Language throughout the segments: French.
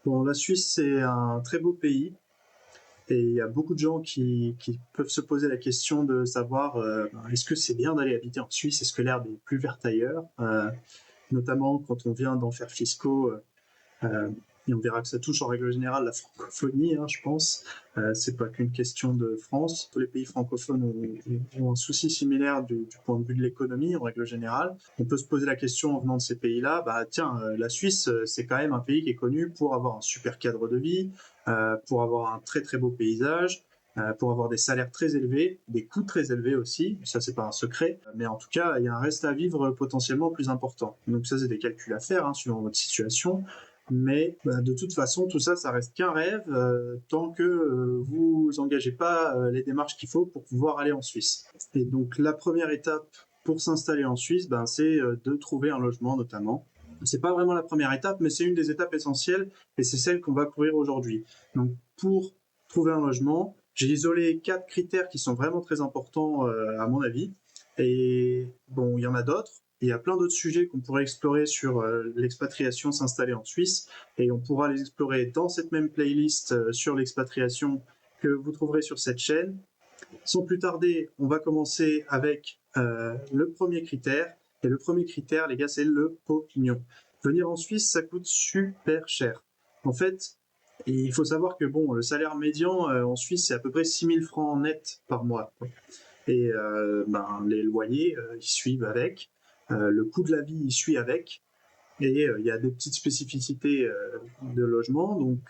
Bon, la Suisse, c'est un très beau pays et il y a beaucoup de gens qui peuvent se poser la question de savoir est-ce que c'est bien d'aller habiter en Suisse? Est-ce que l'herbe est plus verte ailleurs? Notamment quand on vient d'enfers fiscaux. Euh, et on verra que ça touche en règle générale la francophonie, hein, je pense. C'est pas qu'une question de France. Tous les pays francophones ont un souci similaire du point de vue de l'économie en règle générale. On peut se poser la question en venant de ces pays-là, bah tiens, la Suisse, c'est quand même un pays qui est connu pour avoir un super cadre de vie, pour avoir un très très beau paysage, pour avoir des salaires très élevés, des coûts très élevés aussi, ça c'est pas un secret, mais en tout cas il y a un reste à vivre potentiellement plus important. Donc ça c'est des calculs à faire hein, suivant votre situation, mais de toute façon tout ça ça reste qu'un rêve tant que vous engagez pas les démarches qu'il faut pour pouvoir aller en Suisse. Et donc la première étape pour s'installer en Suisse, ben, c'est de trouver un logement notamment. C'est pas vraiment la première étape, mais c'est une des étapes essentielles et c'est celle qu'on va couvrir aujourd'hui. Donc pour trouver un logement, j'ai isolé 4 critères qui sont vraiment très importants à mon avis. Et bon, il y en a d'autres. Il y a plein d'autres sujets qu'on pourrait explorer sur l'expatriation, s'installer en Suisse, et on pourra les explorer dans cette même playlist sur l'expatriation que vous trouverez sur cette chaîne. Sans plus tarder, on va commencer avec le premier critère. Et le premier critère, les gars, c'est le pognon. Venir en Suisse, ça coûte super cher. En fait, il faut savoir que bon, le salaire médian en Suisse, c'est à peu près 6 000 francs net par mois. Et ben, les loyers, ils suivent avec. Le coût de la vie, il suit avec. Et il y a des petites spécificités de logement. Donc,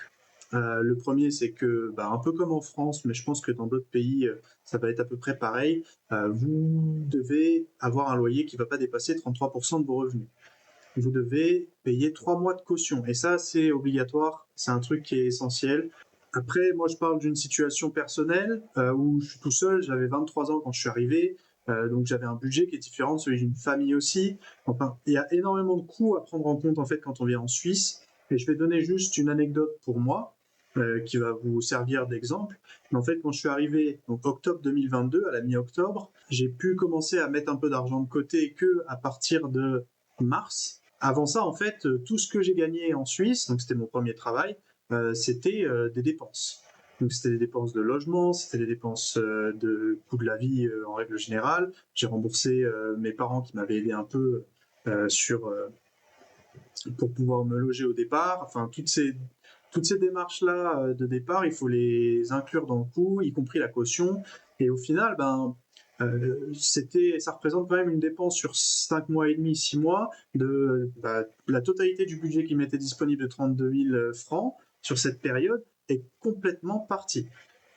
le premier, c'est que, bah, un peu comme en France, mais je pense que dans d'autres pays, ça va être à peu près pareil, vous devez avoir un loyer qui ne va pas dépasser 33% de vos revenus. Vous devez payer 3 mois de caution. Et ça, c'est obligatoire. C'est un truc qui est essentiel. Après, moi, je parle d'une situation personnelle où je suis tout seul. J'avais 23 ans quand je suis arrivé. Donc, j'avais un budget qui est différent de celui d'une famille aussi. Enfin, il y a énormément de coûts à prendre en compte en fait quand on vient en Suisse. Et je vais donner juste une anecdote pour moi qui va vous servir d'exemple. Mais en fait, quand je suis arrivé, donc octobre 2022, à la mi-octobre, j'ai pu commencer à mettre un peu d'argent de côté que à partir de mars. Avant ça, en fait, tout ce que j'ai gagné en Suisse, donc c'était mon premier travail, c'était des dépenses. Donc c'était des dépenses de logement, c'était des dépenses de coût de la vie en règle générale. J'ai remboursé mes parents qui m'avaient aidé un peu pour pouvoir me loger au départ. Enfin, toutes ces démarches-là de départ, il faut les inclure dans le coût, y compris la caution. Et au final, ben, ça représente quand même une dépense sur 5 mois et demi, 6 mois, de la totalité du budget qui m'était disponible de 32 000 francs sur cette période est complètement partie.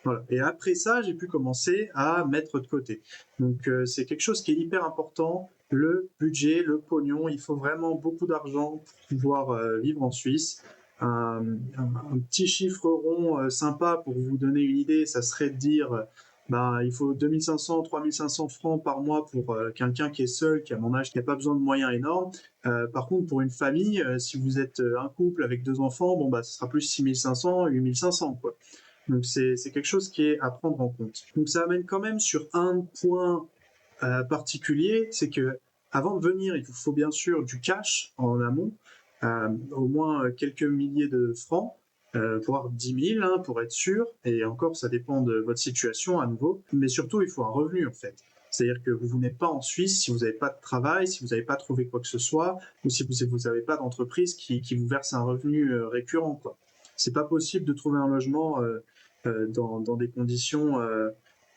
Voilà. Et après ça, j'ai pu commencer à mettre de côté. Donc c'est quelque chose qui est hyper important. Le budget, le pognon, il faut vraiment beaucoup d'argent pour pouvoir vivre en Suisse. Un petit chiffre rond sympa pour vous donner une idée, ça serait de dire bah, il faut 2500, 3500 francs par mois pour quelqu'un qui est seul, qui a mon âge, qui n'a pas besoin de moyens énormes. Par contre, pour une famille, si vous êtes un couple avec 2 enfants, bon, bah, ce sera plus 6500, 8500, quoi. Donc c'est quelque chose qui est à prendre en compte. Donc ça amène quand même sur un point particulier, c'est que avant de venir, il vous faut bien sûr du cash en amont, au moins quelques milliers de francs, voire 10 000 hein, pour être sûr, et encore ça dépend de votre situation à nouveau, mais surtout il faut un revenu en fait. C'est-à-dire que vous n'êtes pas en Suisse si vous n'avez pas de travail, si vous n'avez pas trouvé quoi que ce soit, ou si vous n'avez pas d'entreprise qui vous verse un revenu récurrent, quoi. C'est pas possible de trouver un logement dans des conditions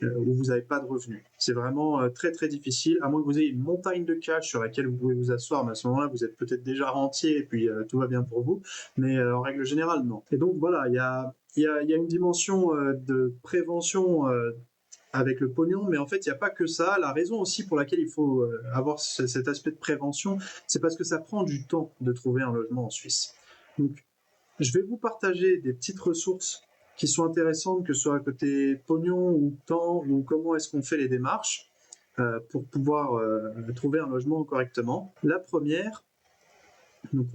où vous n'avez pas de revenus. C'est vraiment très très difficile, à moins que vous ayez une montagne de cash sur laquelle vous pouvez vous asseoir, mais à ce moment-là, vous êtes peut-être déjà rentier et puis tout va bien pour vous, mais en règle générale, non. Et donc voilà, il y a une dimension de prévention avec le pognon, mais en fait, il n'y a pas que ça. La raison aussi pour laquelle il faut avoir cet aspect de prévention, c'est parce que ça prend du temps de trouver un logement en Suisse. Donc, je vais vous partager des petites ressources qui sont intéressantes, que ce soit à côté pognon ou temps, ou comment est-ce qu'on fait les démarches pour pouvoir trouver un logement correctement. La première, donc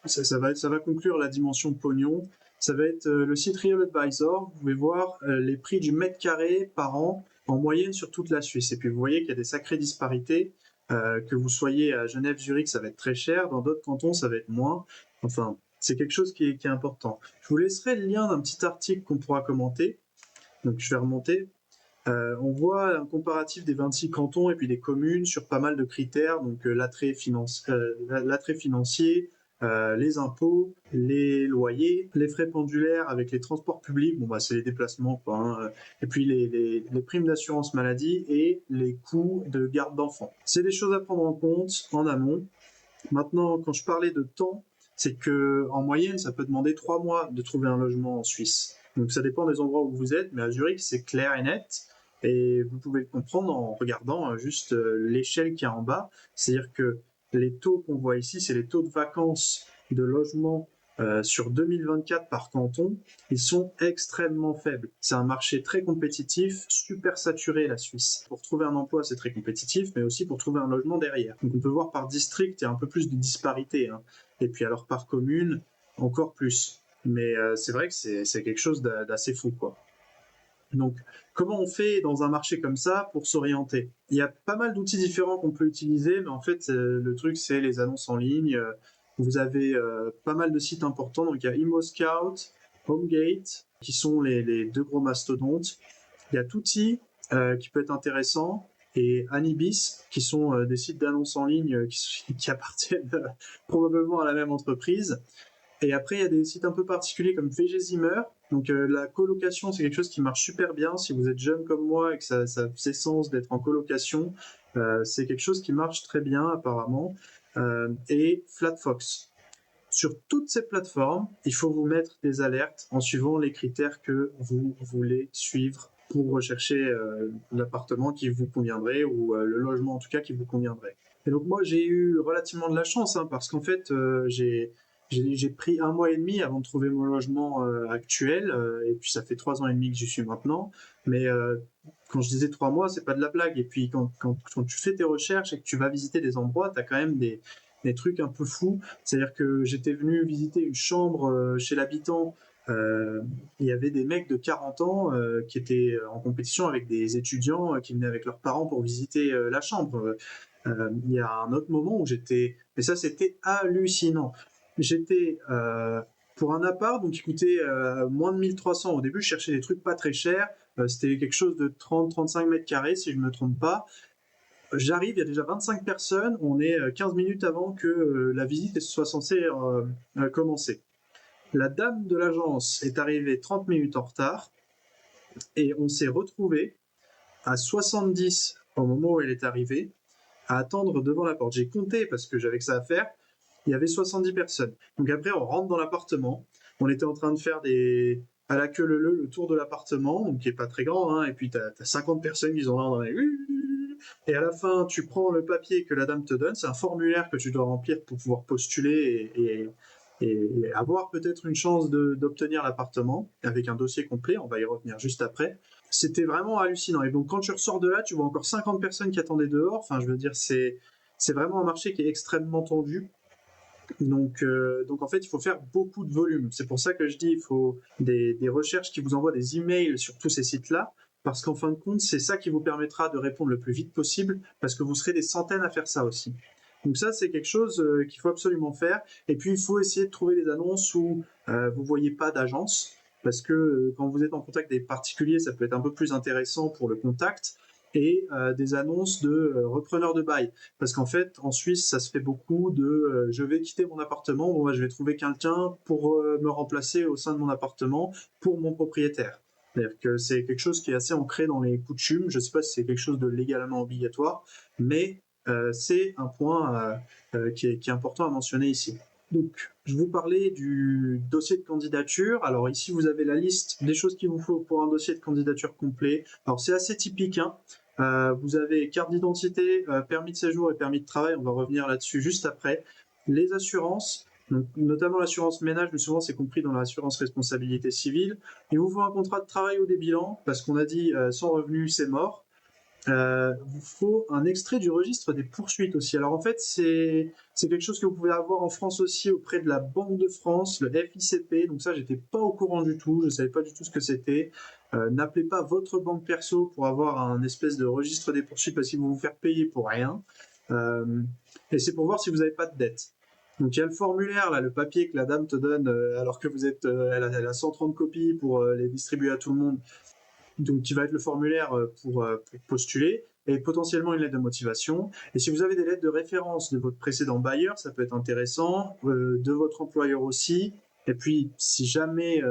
ça va conclure la dimension pognon, ça va être le site Real Advisor. Vous pouvez voir les prix du mètre carré par an en moyenne sur toute la Suisse. Et puis vous voyez qu'il y a des sacrées disparités. Que vous soyez à Genève, Zurich, ça va être très cher. Dans d'autres cantons, ça va être moins. Enfin, c'est quelque chose qui est important. Je vous laisserai le lien d'un petit article qu'on pourra commenter. Donc je vais remonter. On voit un comparatif des 26 cantons et puis des communes sur pas mal de critères, donc l'attrait financier, les impôts, les loyers, les frais pendulaires avec les transports publics, bon bah c'est les déplacements quoi, hein, et puis les primes d'assurance maladie et les coûts de garde d'enfants. C'est des choses à prendre en compte en amont. Maintenant, quand je parlais de temps, c'est que en moyenne, ça peut demander 3 mois de trouver un logement en Suisse. Donc ça dépend des endroits où vous êtes, mais à Zurich, c'est clair et net. Et vous pouvez le comprendre en regardant juste l'échelle qu'il y a en bas. C'est-à-dire que les taux qu'on voit ici, c'est les taux de vacances de logement sur 2024 par canton. Ils sont extrêmement faibles. C'est un marché très compétitif, super saturé la Suisse. Pour trouver un emploi, c'est très compétitif, mais aussi pour trouver un logement derrière. Donc on peut voir par district, il y a un peu plus de disparité. Hein. Et puis alors par commune, encore plus. Mais c'est vrai que c'est quelque chose d'assez fou, quoi. Donc, comment on fait dans un marché comme ça pour s'orienter? Il y a pas mal d'outils différents qu'on peut utiliser, mais en fait, le truc, c'est les annonces en ligne. Vous avez pas mal de sites importants. Donc, il y a ImmoScout, HomeGate, qui sont les deux gros mastodontes. Il y a Tutti, qui peut être intéressant, et Anibis, qui sont des sites d'annonces en ligne qui appartiennent probablement à la même entreprise. Et après, il y a des sites un peu particuliers comme VG Zimmer. Donc, la colocation, c'est quelque chose qui marche super bien. Si vous êtes jeune comme moi et que ça fait sens d'être en colocation, c'est quelque chose qui marche très bien apparemment. Et Flatfox. Sur toutes ces plateformes, il faut vous mettre des alertes en suivant les critères que vous voulez suivre pour rechercher l'appartement qui vous conviendrait ou le logement en tout cas qui vous conviendrait. Et donc moi j'ai eu relativement de la chance hein, parce qu'en fait j'ai pris 1 mois et demi avant de trouver mon logement actuel et puis ça fait 3 ans et demi que j'y suis maintenant. Mais quand je disais 3 mois, c'est pas de la blague. Et puis quand tu fais tes recherches et que tu vas visiter des endroits, tu as quand même des trucs un peu fous. C'est-à-dire que j'étais venu visiter une chambre chez l'habitant. Il y avait des mecs de 40 ans qui étaient en compétition avec des étudiants qui venaient avec leurs parents pour visiter la chambre. Il y a un autre moment où j'étais... Mais ça, c'était hallucinant. J'étais pour un appart, donc qui coûtait moins de 1 300. Au début, je cherchais des trucs pas très chers. C'était quelque chose de 30-35 mètres carrés, si je me trompe pas. J'arrive, il y a déjà 25 personnes, on est 15 minutes avant que la visite soit censée commencer. La dame de l'agence est arrivée 30 minutes en retard et on s'est retrouvé à 70 au moment où elle est arrivée, à attendre devant la porte. J'ai compté parce que j'avais que ça à faire, il y avait 70 personnes. Donc après, on rentre dans l'appartement, on était en train de faire à la queue le tour de l'appartement, donc qui est pas très grand, hein, et puis tu as 50 personnes qui sont là dans les... Et à la fin, tu prends le papier que la dame te donne, c'est un formulaire que tu dois remplir pour pouvoir postuler et avoir peut-être une chance d'obtenir l'appartement avec un dossier complet, on va y revenir juste après. C'était vraiment hallucinant. Et donc quand tu ressors de là, tu vois encore 50 personnes qui attendaient dehors. Enfin, je veux dire, c'est vraiment un marché qui est extrêmement tendu. Donc en fait, il faut faire beaucoup de volume. C'est pour ça que je dis il faut des recherches qui vous envoient des emails sur tous ces sites-là, parce qu'en fin de compte, c'est ça qui vous permettra de répondre le plus vite possible, parce que vous serez des centaines à faire ça aussi. Donc ça, c'est quelque chose qu'il faut absolument faire. Et puis, il faut essayer de trouver des annonces où vous voyez pas d'agence, parce que quand vous êtes en contact avec des particuliers, ça peut être un peu plus intéressant pour le contact, et des annonces de repreneurs de bail. Parce qu'en fait, en Suisse, ça se fait beaucoup de je vais quitter mon appartement, bon, je vais trouver quelqu'un pour me remplacer au sein de mon appartement pour mon propriétaire. C'est-à-dire que c'est quelque chose qui est assez ancré dans les coutumes. Je ne sais pas si c'est quelque chose de légalement obligatoire, mais c'est un point qui est important à mentionner ici. Donc, je vous parlais du dossier de candidature. Alors ici, vous avez la liste des choses qu'il vous faut pour un dossier de candidature complet. Alors c'est assez typique, hein. Vous avez carte d'identité, permis de séjour et permis de travail, on va revenir là-dessus juste après. Les assurances, donc, notamment l'assurance ménage, mais souvent c'est compris dans l'assurance responsabilité civile. Il vous faut un contrat de travail ou des bilans, parce qu'on a dit sans revenu c'est mort. Vous faut un extrait du registre des poursuites aussi. Alors en fait, c'est quelque chose que vous pouvez avoir en France aussi auprès de la Banque de France, le FICP. Donc ça, j'étais pas au courant du tout, je savais pas du tout ce que c'était. N'appelez pas votre banque perso pour avoir un espèce de registre des poursuites parce qu'ils vont vous faire payer pour rien. Et c'est pour voir si vous n'avez pas de dette. Donc il y a le formulaire, là, le papier que la dame te donne alors que vous êtes, elle a 130 copies pour les distribuer à tout le monde. Donc qui va être le formulaire pour postuler et potentiellement une lettre de motivation. Et si vous avez des lettres de référence de votre précédent bailleur, ça peut être intéressant, de votre employeur aussi. Et puis si jamais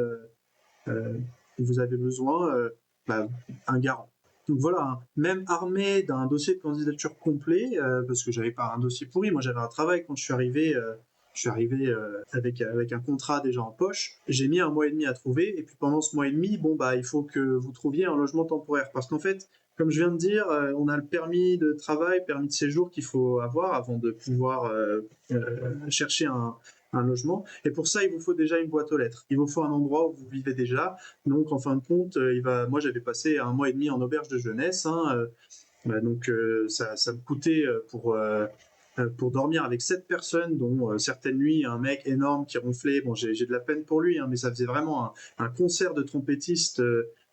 vous avez besoin, bah, un garant. Donc voilà, hein, même armé d'un dossier de candidature complet, parce que j'avais pas un dossier pourri, moi j'avais un travail quand je suis arrivé. Avec un contrat déjà en poche. J'ai mis 1 mois et demi à trouver, et puis pendant ce mois et demi, bon bah il faut que vous trouviez un logement temporaire, parce qu'en fait, comme je viens de dire, on a le permis de travail, permis de séjour qu'il faut avoir avant de pouvoir chercher un logement. Et pour ça, il vous faut déjà une boîte aux lettres. Il vous faut un endroit où vous vivez déjà. Donc, en fin de compte, moi, j'avais passé 1 mois et demi en auberge de jeunesse. Hein, donc, ça me coûtait pour dormir avec 7 personnes, dont certaines nuits, un mec énorme qui ronflait. Bon, j'ai de la peine pour lui, hein, mais ça faisait vraiment un concert de trompettistes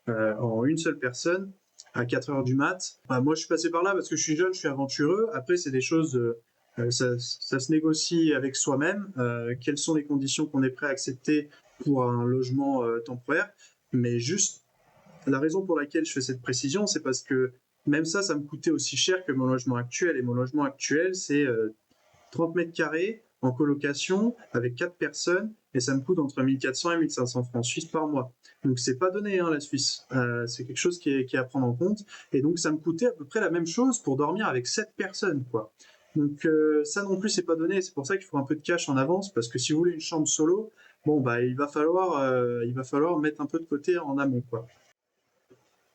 en une seule personne à 4 heures du mat. Bah, moi, je suis passé par là parce que je suis jeune, je suis aventureux. Après, c'est des choses, ça se négocie avec soi-même. Quelles sont les conditions qu'on est prêt à accepter pour un logement temporaire? Mais juste, la raison pour laquelle je fais cette précision, c'est parce que même ça me coûtait aussi cher que mon logement actuel. Et mon logement actuel, c'est 30 mètres carrés en colocation avec 4 personnes et ça me coûte entre 1400 et 1500 francs suisses par mois. Donc c'est pas donné, hein, la Suisse. C'est quelque chose qui est à prendre en compte. Et donc ça me coûtait à peu près la même chose pour dormir avec 7 personnes, quoi. Donc ça non plus c'est pas donné. C'est pour ça qu'il faut un peu de cash en avance, parce que si vous voulez une chambre solo, bon bah il va falloir mettre un peu de côté en amont, quoi.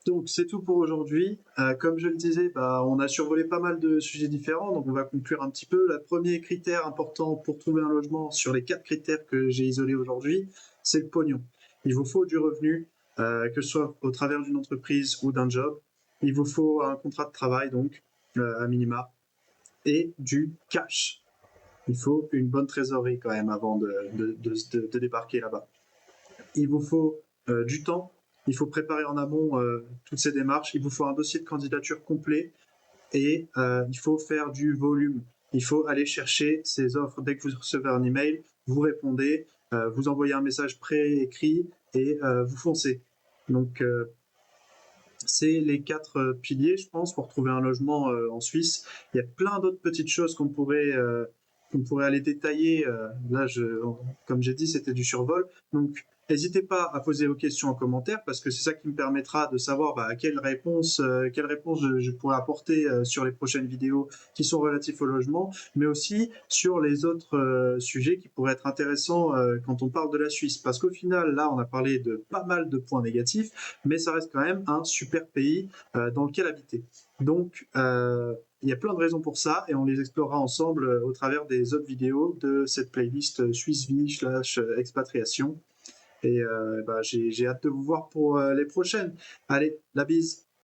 Donc c'est tout pour aujourd'hui. Comme je le disais, bah, on a survolé pas mal de sujets différents, donc on va conclure un petit peu. Le premier critère important pour trouver un logement sur les 4 critères que j'ai isolés aujourd'hui, c'est le pognon. Il vous faut du revenu, que ce soit au travers d'une entreprise ou d'un job. Il vous faut un contrat de travail, donc à minima, et du cash. Il faut une bonne trésorerie quand même avant de débarquer là-bas. Il vous faut du temps, il faut préparer en amont toutes ces démarches, il vous faut un dossier de candidature complet et il faut faire du volume. Il faut aller chercher ces offres. Dès que vous recevez un email, vous répondez, vous envoyez un message préécrit et vous foncez. Donc c'est les 4 piliers, je pense, pour trouver un logement en Suisse. Il y a plein d'autres petites choses qu'on pourrait aller détailler. Là, comme j'ai dit, c'était du survol. Donc, n'hésitez pas à poser vos questions en commentaire, parce que c'est ça qui me permettra de savoir quelle réponse je pourrais apporter sur les prochaines vidéos qui sont relatifs au logement, mais aussi sur les autres sujets qui pourraient être intéressants quand on parle de la Suisse. Parce qu'au final, là, on a parlé de pas mal de points négatifs, mais ça reste quand même un super pays dans lequel habiter. Donc, il y a plein de raisons pour ça et on les explorera ensemble au travers des autres vidéos de cette playlist Suisse Vie / expatriation. Et j'ai hâte de vous voir pour les prochaines. Allez, la bise!